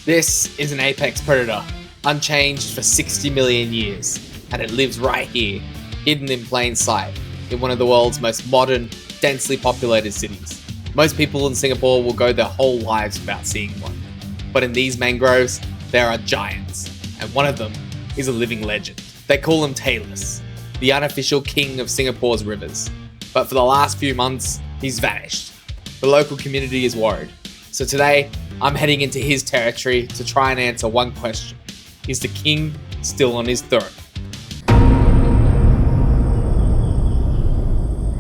This is an apex predator, unchanged for 60 million years, and it lives right here, hidden in plain sight, in one of the world's most modern, densely populated cities. Most people in Singapore will go their whole lives without seeing one. But in these mangroves, there are giants, and one of them is a living legend. They call him Tailless, the unofficial king of Singapore's rivers. But for the last few months, he's vanished. The local community is worried. So today, I'm heading into his territory to try and answer one question. Is the king still on his throne?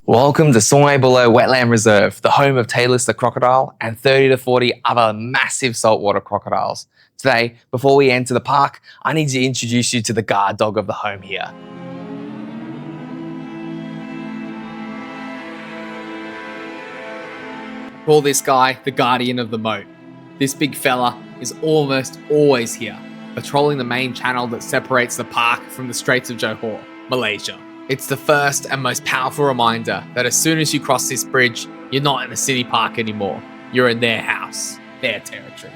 Welcome to Sungei Buloh Wetland Reserve, the home of Tailless the crocodile and 30 to 40 other massive saltwater crocodiles. Today, before we enter the park, I need to introduce you to the guard dog of the home here. Call this guy the guardian of the moat. This big fella is almost always here, patrolling the main channel that separates the park from the Straits of Johor, Malaysia. It's the first and most powerful reminder that as soon as you cross this bridge, you're not in a city park anymore. You're in their house, their territory.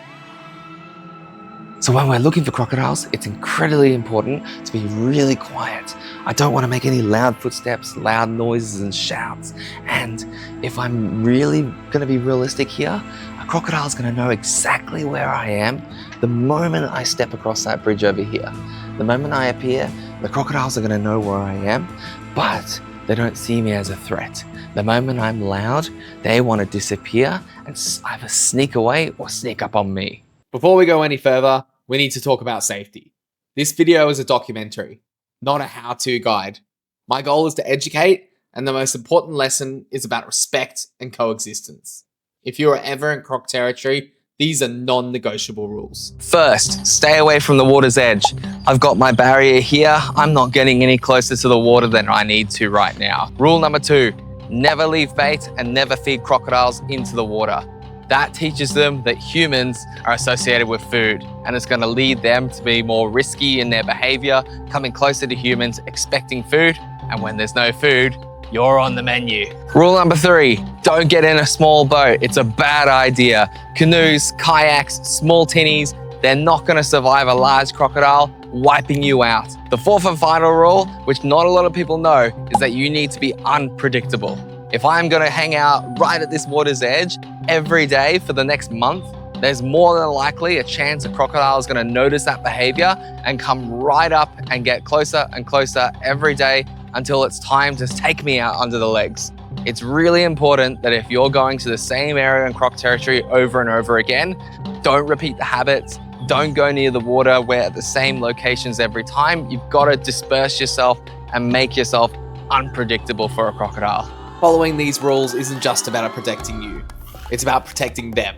So when we're looking for crocodiles, it's incredibly important to be really quiet. I don't want to make any loud footsteps, loud noises and shouts. And if I'm really going to be realistic here, a crocodile is going to know exactly where I am the moment I step across that bridge over here. The moment I appear, the crocodiles are going to know where I am, but they don't see me as a threat. The moment I'm loud, they want to disappear and either sneak away or sneak up on me. Before we go any further, we need to talk about safety. This video is a documentary, not a how-to guide. My goal is to educate, and the most important lesson is about respect and coexistence. If you are ever in croc territory, these are non-negotiable rules. First, stay away from the water's edge. I've got my barrier here. I'm not getting any closer to the water than I need to right now. Rule number 2, never leave bait and never feed crocodiles into the water. That teaches them that humans are associated with food, and it's going to lead them to be more risky in their behavior, coming closer to humans, expecting food, and when there's no food, you're on the menu. Rule number 3, don't get in a small boat. It's a bad idea. Canoes, kayaks, small tinnies, they're not going to survive a large crocodile wiping you out. The 4th and final rule, which not a lot of people know, is that you need to be unpredictable. If I'm going to hang out right at this water's edge every day for the next month, there's more than likely a chance a crocodile is going to notice that behavior and come right up and get closer and closer every day until it's time to take me out under the legs. It's really important that if you're going to the same area in croc territory over and over again, don't repeat the habits, don't go near the water, we're at the same locations every time. You've got to disperse yourself and make yourself unpredictable for a crocodile. Following these rules isn't just about protecting you, it's about protecting them.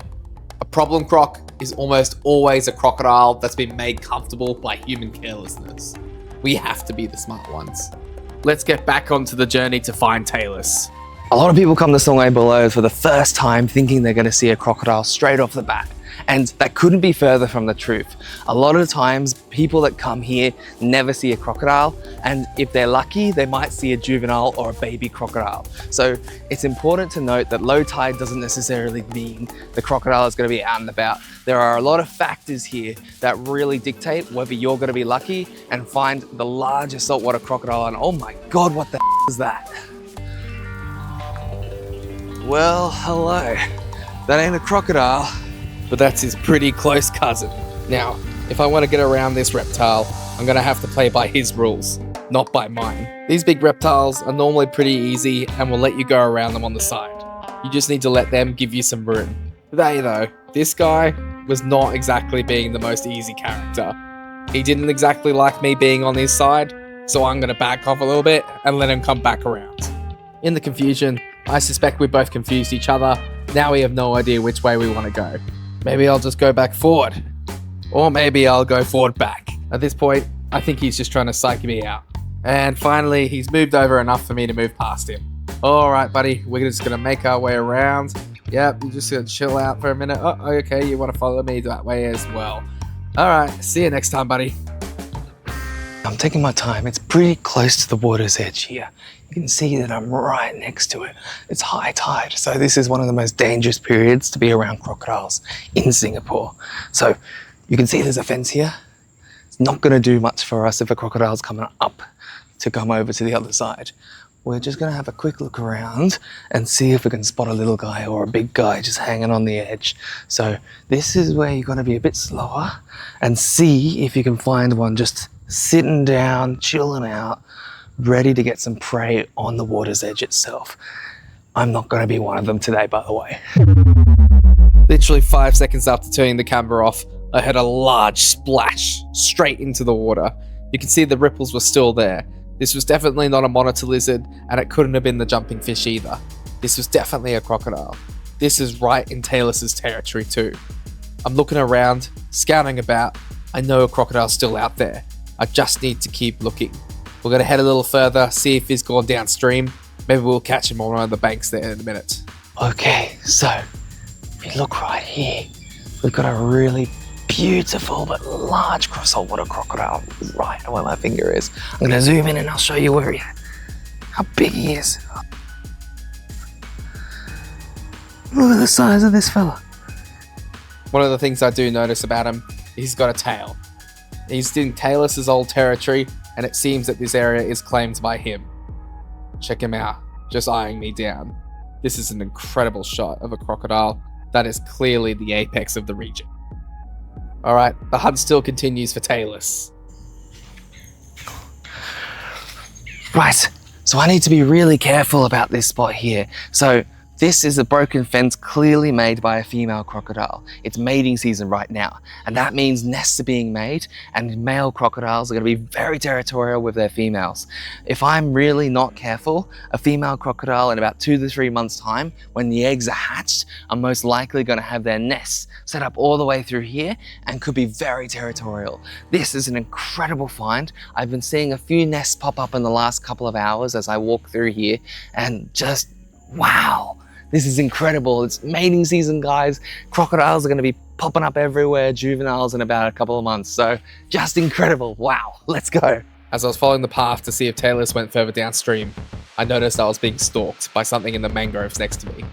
A problem croc is almost always a crocodile that's been made comfortable by human carelessness. We have to be the smart ones. Let's get back onto the journey to find Tailless. A lot of people come to Sungei Buloh for the first time thinking they're going to see a crocodile straight off the bat. And that couldn't be further from the truth. A lot of the times, people that come here never see a crocodile, and if they're lucky, they might see a juvenile or a baby crocodile. So it's important to note that low tide doesn't necessarily mean the crocodile is going to be out and about. There are a lot of factors here that really dictate whether you're going to be lucky and find the largest saltwater crocodile. And oh my God, what the is that? Well, hello. That ain't a crocodile, but that's his pretty close cousin. Now, if I want to get around this reptile, I'm going to have to play by his rules, not by mine. These big reptiles are normally pretty easy and will let you go around them on the side. You just need to let them give you some room. Today though, this guy was not exactly being the most easy character. He didn't exactly like me being on his side, so I'm going to back off a little bit and let him come back around. In the confusion, I suspect we both confused each other. Now we have no idea which way we want to go. Maybe I'll just go back forward. Or maybe I'll go forward back. At this point, I think he's just trying to psych me out. And finally, he's moved over enough for me to move past him. All right, buddy, we're just going to make our way around. Yep, you're just going to chill out for a minute. Oh, okay, you want to follow me that way as well. All right, see you next time, buddy. I'm taking my time. It's pretty close to the water's edge here. You can see that I'm right next to it. It's high tide, so this is one of the most dangerous periods to be around crocodiles in Singapore. So You can see there's a fence here. It's not going to do much for us if a crocodile's coming up to come over to the other side. We're just going to have a quick look around and see if we can spot a little guy or a big guy just hanging on the edge. So this is where you're going to be a bit slower and see if you can find one just sitting down, chilling out, ready to get some prey on the water's edge itself. I'm not going to be one of them today, by the way. Literally 5 seconds after turning the camera off, I heard a large splash straight into the water. You can see the ripples were still there. This was definitely not a monitor lizard, and it couldn't have been the jumping fish either. This was definitely a crocodile. This is right in Tailless's territory too. I'm looking around, scouting about. I know a crocodile's still out there. I just need to keep looking. We're going to head a little further, see if he's gone downstream. Maybe we'll catch him on one of the banks there in a minute. Okay, so if you look right here, we've got a really beautiful but large saltwater crocodile right where my finger is. I'm going to zoom in and I'll show you how big he is. Look at the size of this fella. One of the things I do notice about him, he's got a tail. He's in Tailless's old territory, and it seems that this area is claimed by him. Check him out, just eyeing me down. This is an incredible shot of a crocodile that is clearly the apex of the region. Alright, the hunt still continues for Tailless. Right, so I need to be really careful about this spot here. So this is a broken fence clearly made by a female crocodile. It's mating season right now, and that means nests are being made, and male crocodiles are going to be very territorial with their females. If I'm really not careful, a female crocodile in about 2 to 3 months' time, when the eggs are hatched, are most likely going to have their nests set up all the way through here and could be very territorial. This is an incredible find. I've been seeing a few nests pop up in the last couple of hours as I walk through here, and just wow. This is incredible. It's mating season, guys. Crocodiles are going to be popping up everywhere, juveniles in about a couple of months. So just incredible. Wow, let's go. As I was following the path to see if Tailless went further downstream, I noticed I was being stalked by something in the mangroves next to me.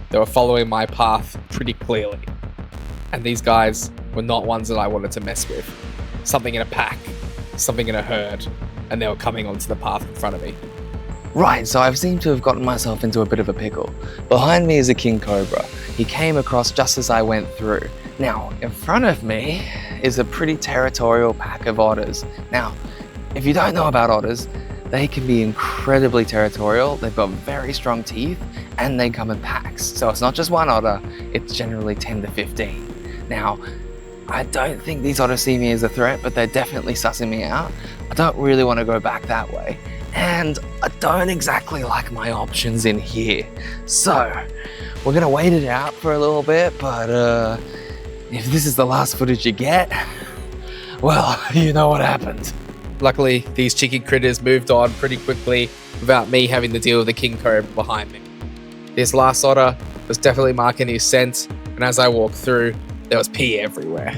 They were following my path pretty clearly. And these guys were not ones that I wanted to mess with. Something in a pack, something in a herd, and they were coming onto the path in front of me. Right, so I seem to have gotten myself into a bit of a pickle. Behind me is a King Cobra. He came across just as I went through. Now, in front of me is a pretty territorial pack of otters. Now, if you don't know about otters, they can be incredibly territorial. They've got very strong teeth, and they come in packs. So it's not just one otter, it's generally 10 to 15. Now, I don't think these otters see me as a threat, but they're definitely sussing me out. I don't really want to go back that way. And I don't exactly like my options in here. So we're gonna wait it out for a little bit, but if this is the last footage you get, well, you know what happened. Luckily, these cheeky critters moved on pretty quickly without me having to deal with the King Cobra behind me. This last otter was definitely marking his scent, and as I walked through, there was pee everywhere.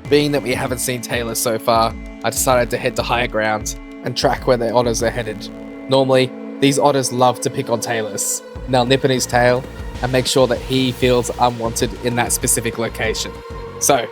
Being that we haven't seen Tailless so far, I decided to head to higher ground and track where the otters are headed. Normally, these otters love to pick on Tailless, and they'll nip at his tail and make sure that he feels unwanted in that specific location. So,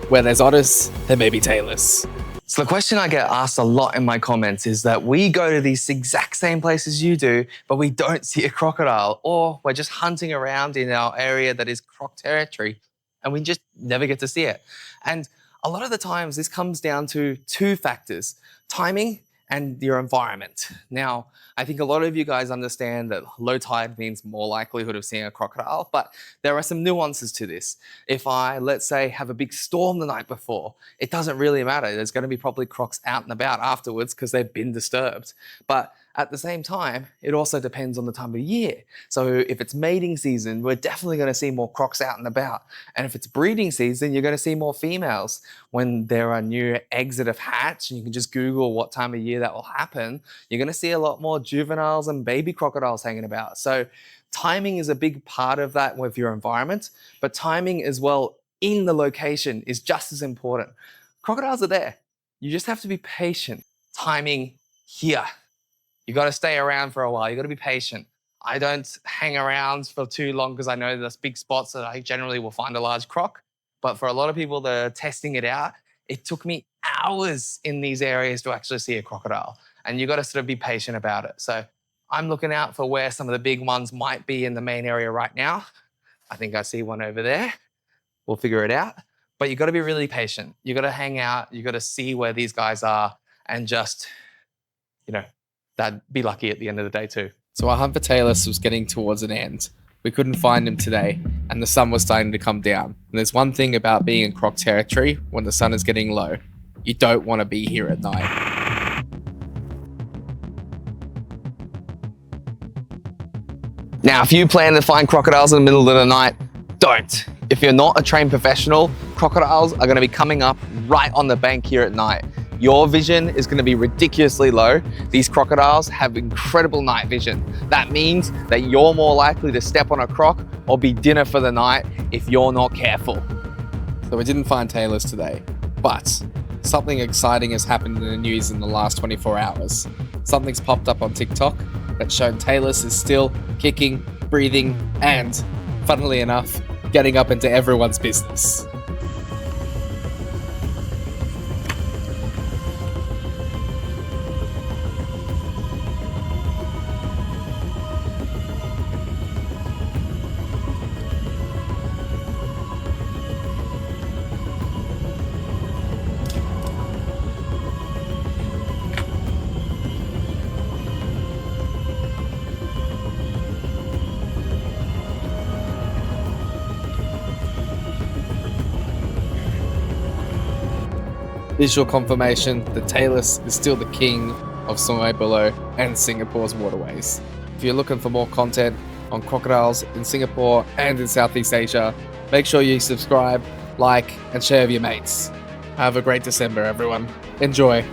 where there's otters, there may be Tailless. So the question I get asked a lot in my comments is that we go to these exact same places you do, but we don't see a crocodile, or we're just hunting around in our area that is croc territory, and we just never get to see it. And a lot of the times this comes down to 2 factors: timing and your environment. Now, I think a lot of you guys understand that low tide means more likelihood of seeing a crocodile, but there are some nuances to this. If I, let's say, have a big storm the night before, it doesn't really matter. There's going to be probably crocs out and about afterwards because they've been disturbed. But at the same time, it also depends on the time of year. So if it's mating season, we're definitely going to see more crocs out and about. And if it's breeding season, you're going to see more females. When there are new eggs that have hatched, and you can just Google what time of year that will happen, you're going to see a lot more juveniles and baby crocodiles hanging about. So timing is a big part of that with your environment, but timing as well in the location is just as important. Crocodiles are there. You just have to be patient. Timing here. You got to stay around for a while. You got to be patient. I don't hang around for too long because I know there's big spots that I generally will find a large croc. But for a lot of people that are testing it out, it took me hours in these areas to actually see a crocodile. And you got to sort of be patient about it. So I'm looking out for where some of the big ones might be in the main area right now. I think I see one over there. We'll figure it out. But you got to be really patient. You got to hang out. You got to see where these guys are and just, be lucky at the end of the day too. So our hunt for Tailless was getting towards an end. We couldn't find him today, and the sun was starting to come down. And there's one thing about being in croc territory when the sun is getting low. You don't want to be here at night. Now, if you plan to find crocodiles in the middle of the night, don't. If you're not a trained professional, crocodiles are going to be coming up right on the bank here at night. Your vision is going to be ridiculously low. These crocodiles have incredible night vision. That means that you're more likely to step on a croc or be dinner for the night if you're not careful. So we didn't find Tailless today, but something exciting has happened in the news in the last 24 hours. Something's popped up on TikTok that's shown Tailless is still kicking, breathing, and, funnily enough, getting up into everyone's business. Visual confirmation that Tailless is still the king of Sungei Buloh and Singapore's waterways. If you're looking for more content on crocodiles in Singapore and in Southeast Asia, make sure you subscribe, like, and share with your mates. Have a great December, everyone. Enjoy.